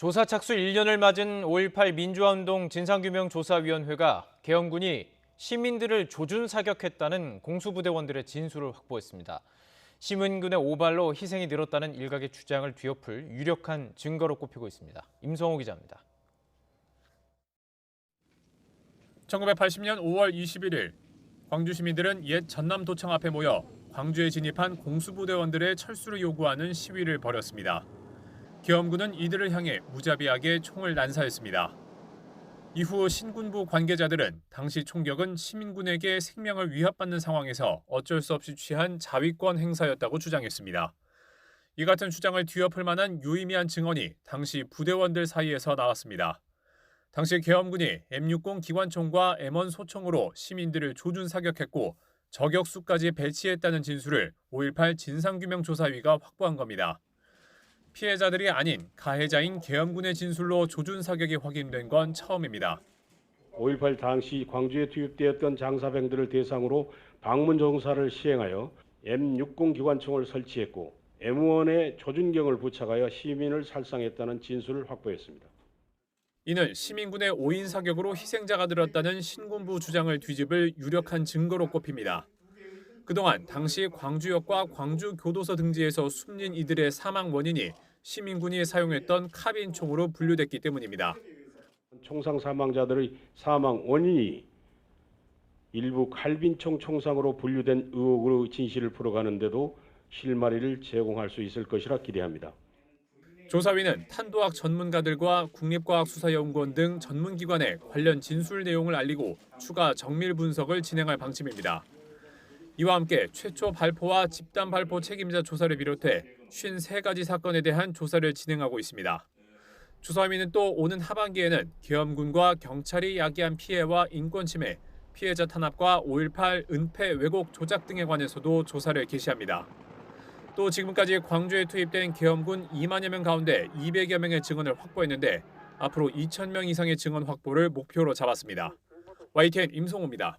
조사 착수 1년을 맞은 5.18 민주화운동 진상규명조사위원회가 계엄군이 시민들을 조준 사격했다는 공수부대원들의 진술을 확보했습니다. 시민군의 오발로 희생이 늘었다는 일각의 주장을 뒤엎을 유력한 증거로 꼽히고 있습니다. 임성호 기자입니다. 1980년 5월 21일 광주 시민들은 옛 전남도청 앞에 모여 광주에 진입한 공수부대원들의 철수를 요구하는 시위를 벌였습니다. 계엄군은 이들을 향해 무자비하게 총을 난사했습니다. 이후 신군부 관계자들은 당시 총격은 시민군에게 생명을 위협받는 상황에서 어쩔 수 없이 취한 자위권 행사였다고 주장했습니다. 이 같은 주장을 뒤엎을 만한 유의미한 증언이 당시 부대원들 사이에서 나왔습니다. 당시 계엄군이 M60 기관총과 M1 소총으로 시민들을 조준 사격했고 저격수까지 배치했다는 진술을 5.18 진상규명조사위가 확보한 겁니다. 피해자들이 아닌 가해자인 계엄군의 진술로 조준 사격이 확인된 건 처음입니다. 5.18 당시 광주에 투입되었던 장사병들을 대상으로 방문 조사를 시행하여 M60 기관총을 설치했고 M1에 조준경을 부착하여 시민을 살상했다는 진술을 확보했습니다. 이는 시민군의 5인 사격으로 희생자가 들었다는 신군부 주장을 뒤집을 유력한 증거로 꼽힙니다. 그동안 당시 광주역과 광주교도소 등지에서 숨진 이들의 사망 원인이 시민군이 사용했던 카빈총으로 분류됐기 때문입니다. 총상 사망자들의 사망 원인이 일부 칼빈총 총상으로 분류된 의혹으로 진실을 풀어가는데도 실마리를 제공할 수 있을 것이라 기대합니다. 조사위는 탄도학 전문가들과 국립과학수사연구원 등 전문기관에 관련 진술 내용을 알리고 추가 정밀 분석을 진행할 방침입니다. 이와 함께 최초 발포와 집단 발포 책임자 조사를 비롯해 53가지 사건에 대한 조사를 진행하고 있습니다. 조사위는 또 오는 하반기에는 계엄군과 경찰이 야기한 피해와 인권 침해, 피해자 탄압과 5.18 은폐 왜곡 조작 등에 관해서도 조사를 개시합니다. 또 지금까지 광주에 투입된 계엄군 2만여 명 가운데 200여 명의 증언을 확보했는데 앞으로 2,000명 이상의 증언 확보를 목표로 잡았습니다. YTN 임성호입니다.